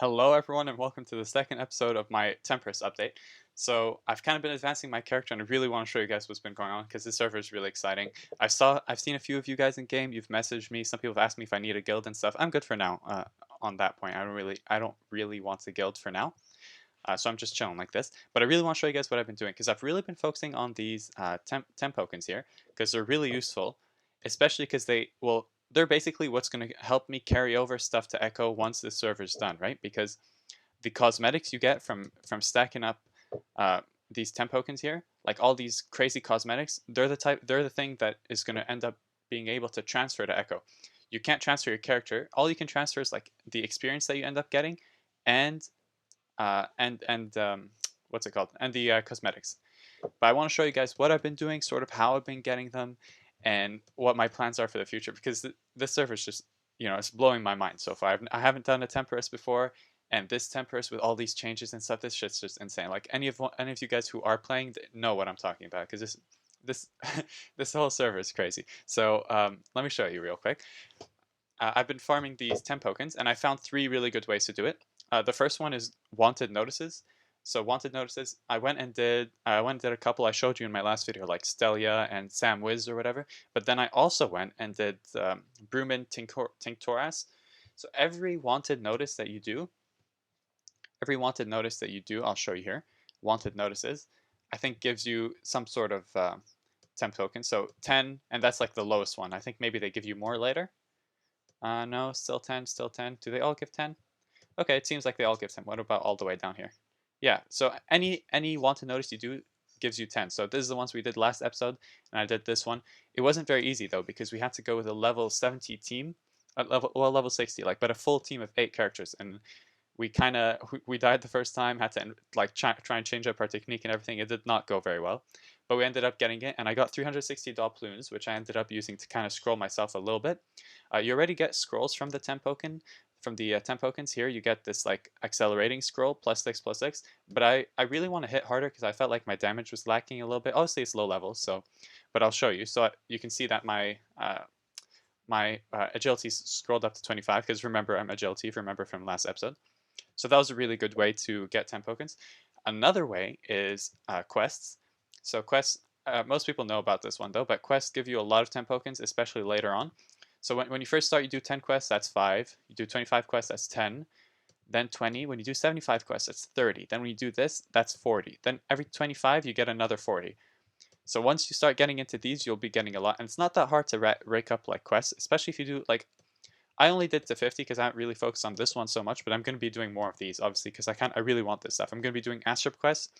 Hello everyone and welcome to the second episode of my Temporis update. So I've kind of been advancing my character and I really want to show you guys what's been going on because this server is really exciting. I've seen a few of you guys in game. You've messaged me. Some people have asked me if I need a guild and stuff. I'm good for now. On that point, I don't really want a guild for now. So I'm just chilling like this. But I really want to show you guys what I've been doing because I've really been focusing on these Tempokens here because they're really useful, especially because they're basically what's going to help me carry over stuff to Echo once the server's done, right? Because the cosmetics you get from stacking up uh, these Tempokens here, like all these crazy cosmetics, they're the thing that is going to end up being able to transfer to Echo. You can't transfer your character. All you can transfer is like the experience that you end up getting, and what's it called? And the cosmetics. But I want to show you guys what I've been doing, sort of how I've been getting them, and what my plans are for the future. Because this server is just, it's blowing my mind so far. I haven't done a Temporis before, and this Temporis with all these changes and stuff, this shit's just insane. Like any of you guys who are playing know what I'm talking about, because this this whole server is crazy. So let me show you real quick. I've been farming these Tempokens, and I found 3 really good ways to do it. The first one is wanted notices. So wanted notices, I went and did a couple I showed you in my last video, like Stelia and Sam Wiz or whatever. But then I also went and did Bruman Tinctoras. So every wanted notice that you do, I'll show you here. Wanted notices, I think gives you some sort of temp token. So 10, and that's like the lowest one. I think maybe they give you more later. No, still 10, still 10. Do they all give 10? Okay, it seems like they all give 10. What about all the way down here? Yeah, so any wanted notice you do gives you 10. So this is the ones we did last episode, and I did this one. It wasn't very easy though, because we had to go with a level 70 team, level 60, like, but a full team of 8 characters, and we died the first time, had to like try and change up our technique and everything. It did not go very well, but we ended up getting it, and I got 360 Dopplunes, which I ended up using to kind of scroll myself a little bit. You already get scrolls from the Tempoken, from the Tempokens here. You get this like accelerating scroll, +6/+6, but I really want to hit harder because I felt like my damage was lacking a little bit. Obviously it's low level, so, but I'll show you. So you can see that my agility scrolled up to 25, because remember, I'm agility, remember from last episode. So that was a really good way to get Tempokens. Another way is quests. So quests, most people know about this one though, but quests give you a lot of Tempokens, especially later on. So when you first start, you do 10 quests, that's 5. You do 25 quests, that's 10. Then 20. When you do 75 quests, that's 30. Then when you do this, that's 40. Then every 25, you get another 40. So once you start getting into these, you'll be getting a lot. And it's not that hard to rake up like quests, especially if you do like, I only did to 50 because I haven't really focused on this one so much, but I'm going to be doing more of these, obviously, because I really want this stuff. I'm going to be doing Astrip quests.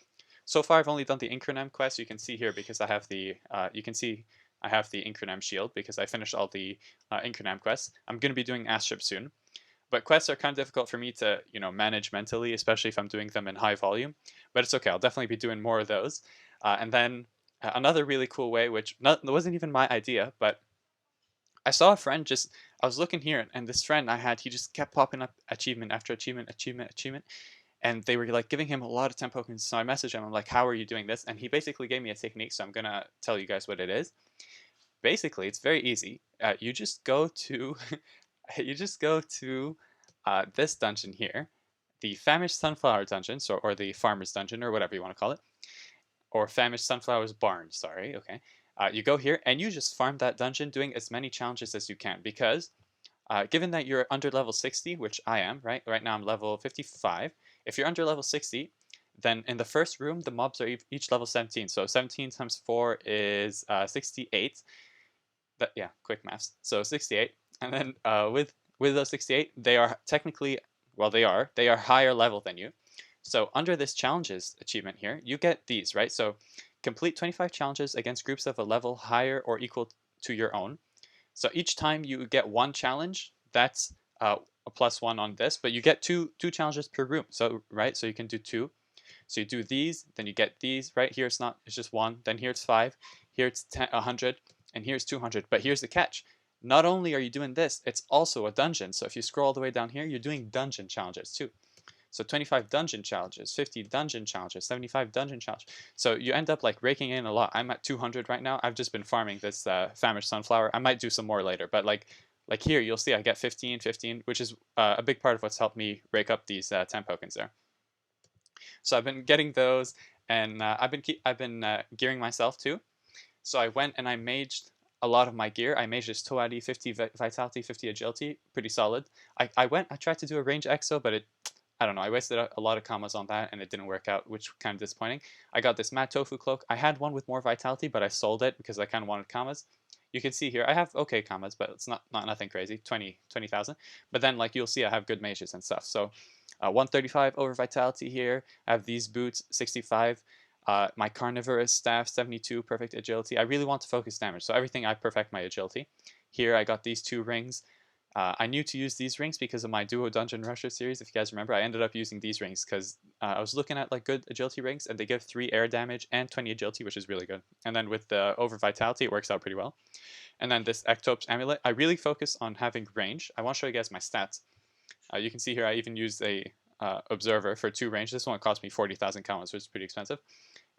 So far, I've only done the Inkernem quest. You can see here, because I have the, I have the Inkernem shield, because I finished all the Inkernem quests. I'm going to be doing Astrip soon. But quests are kind of difficult for me to, manage mentally, especially if I'm doing them in high volume. But it's okay. I'll definitely be doing more of those. And then another really cool way, which wasn't even my idea, but I saw a friend I was looking here, and this friend I had, he just kept popping up achievement after achievement, and they were like giving him a lot of Tempokens. So I messaged him, I'm like, how are you doing this? And he basically gave me a technique, so I'm gonna tell you guys what it is. Basically, it's very easy. You just go to, this dungeon here, the Famished Sunflower Dungeon, or the Farmer's Dungeon, or whatever you want to call it, or Famished Sunflower's Barn, sorry, okay. You go here and you just farm that dungeon, doing as many challenges as you can, because given that you're under level 60, which I am, right now I'm level 55. If you're under level 60, then in the first room the mobs are each level 17, so 17 times 4 is 68. Yeah, quick maths. So 68, and then with those 68, they are technically, well, they are higher level than you. So under this challenges achievement here, you get these, right? So complete 25 challenges against groups of a level higher or equal to your own. So each time you get one challenge, that's a +1 on this, but you get two challenges per room. So, right, so you can do 2. So you do these, then you get these, right? Here it's just 1, then here it's 5, here it's 100, and here's 200. But here's the catch. Not only are you doing this, it's also a dungeon. So if you scroll all the way down here, you're doing dungeon challenges too. So 25 dungeon challenges, 50 dungeon challenges, 75 dungeon challenges. So you end up like raking in a lot. I'm at 200 right now. I've just been farming this Famished Sunflower. I might do some more later, but like like here, you'll see I get 15, 15, which is a big part of what's helped me rake up these Tempokens there. So I've been getting those, and I've been gearing myself too. So I went and I maged a lot of my gear. I maged this Toadi 50 Vitality, 50 Agility, pretty solid. I tried to do a range exo, but I don't know, I wasted a lot of commas on that and it didn't work out, which was kind of disappointing. I got this Mad Tofu cloak. I had one with more Vitality, but I sold it because I kind of wanted commas. You can see here, I have okay commas, but it's not nothing crazy, 20,000. But then like you'll see I have good mages and stuff. So 135 over Vitality here. I have these boots, 65. My Carnivorous Staff, 72, perfect agility. I really want to focus damage, so everything I perfect my agility. Here I got these 2 rings. I knew to use these rings because of my Duo Dungeon Rusher series. If you guys remember, I ended up using these rings because I was looking at like good agility rings, and they give 3 air damage and 20 agility, which is really good. And then with the over Vitality, it works out pretty well. And then this Ectopes Amulet, I really focus on having range. I want to show you guys my stats. You can see here I even used a Observer for 2 range. This one cost me 40,000 coins, which is pretty expensive.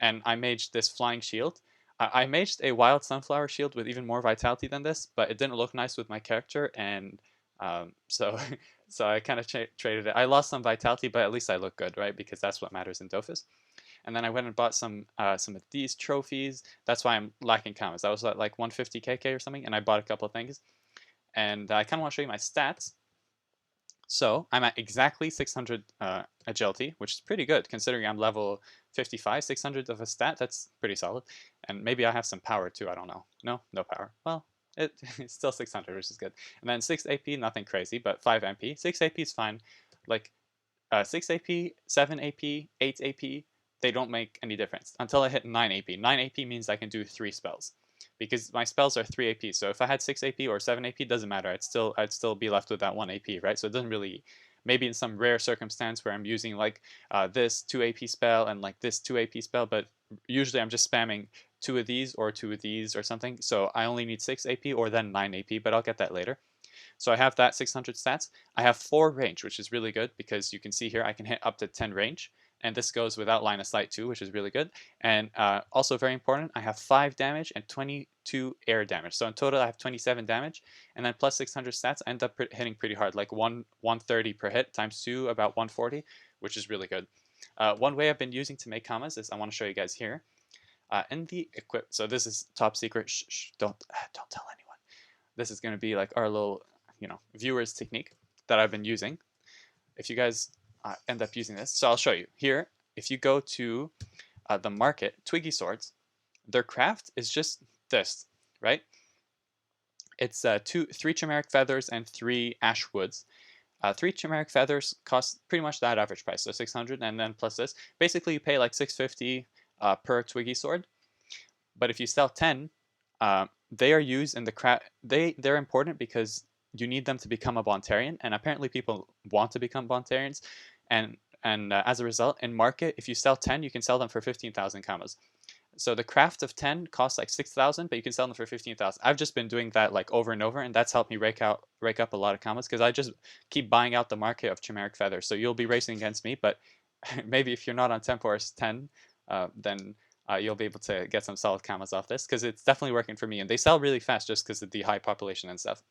And I maged this Flying Shield. I maged a Wild Sunflower Shield with even more Vitality than this, but it didn't look nice with my character, and so I kind of traded it. I lost some Vitality, but at least I look good, right? Because that's what matters in Dofus. And then I went and bought some of these trophies. That's why I'm lacking commas. That was like 150 KK or something, and I bought a couple of things. And I kind of want to show you my stats. So I'm at exactly 600 agility, which is pretty good considering I'm level 55. 600 of a stat, that's pretty solid. And maybe I have some power too, I don't know. No power. Well, it's still 600, which is good. And then 6 AP, nothing crazy, but 5 MP. 6 AP is fine. Like 6 AP, 7 AP, 8 AP, they don't make any difference until I hit 9 AP. 9 AP means I can do 3 spells, because my spells are 3 AP. So if I had 6 AP or 7 AP, doesn't matter. I'd still be left with that 1 AP, right? So it doesn't really, maybe in some rare circumstance where I'm using like this 2 AP spell and like this 2 AP spell, but usually I'm just spamming 2 of these or 2 of these or something. So I only need 6 AP or then 9 AP, but I'll get that later. So I have that 600 stats. I have 4 range, which is really good because you can see here I can hit up to 10 range. And this goes without line of sight too, which is really good. And also very important, I have 5 damage and 22 air damage. So in total, I have 27 damage. And then plus 600 stats, I end up hitting pretty hard, like 130 per hit times 2, about 140, which is really good. One way I've been using to make commas is I want to show you guys here. In the equip, so this is top secret. Shh, don't tell anyone. This is going to be like our little, viewers technique that I've been using. If you guys end up using this. So I'll show you. Here, if you go to the market, Twiggy Swords, their craft is just this, right? It's 3 Chimeric Feathers and 3 Ash Woods. 3 Chimeric Feathers cost pretty much that average price, so 600, and then plus this. Basically, you pay like 650 per Twiggy Sword. But if you sell 10, they are used in the craft. They're important because you need them to become a Bontarian, and apparently people want to become Bontarians. And as a result, in market, if you sell 10, you can sell them for 15,000 commas. So the craft of 10 costs like 6,000, but you can sell them for 15,000. I've just been doing that like over and over, and that's helped me rake up a lot of commas because I just keep buying out the market of Chimeric Feathers. So you'll be racing against me, but maybe if you're not on Temporis 10, then you'll be able to get some solid commas off this because it's definitely working for me, and they sell really fast just because of the high population and stuff.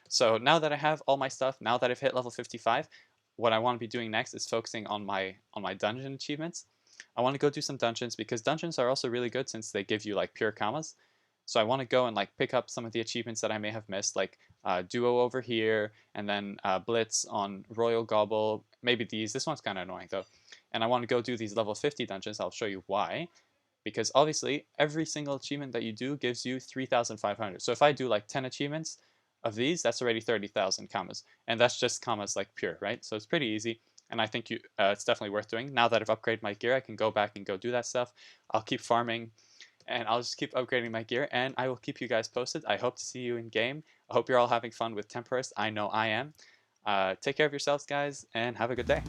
So now that I have all my stuff, now that I've hit level 55, what I want to be doing next is focusing on my dungeon achievements. I want to go do some dungeons because dungeons are also really good since they give you like pure commas. So I want to go and like pick up some of the achievements that I may have missed, like Duo over here, and then Blitz on Royal Gobble, maybe these. This one's kind of annoying though. And I want to go do these level 50 dungeons. I'll show you why. Because obviously every single achievement that you do gives you 3,500. So if I do like 10 achievements of these, that's already 30,000 commas, and that's just commas like pure, right? So it's pretty easy, and I think it's definitely worth doing. Now that I've upgraded my gear, I can go back and go do that stuff. I'll keep farming, and I'll just keep upgrading my gear, and I will keep you guys posted. I hope to see you in game. I hope you're all having fun with Temporis. I know I am. Take care of yourselves, guys, and have a good day.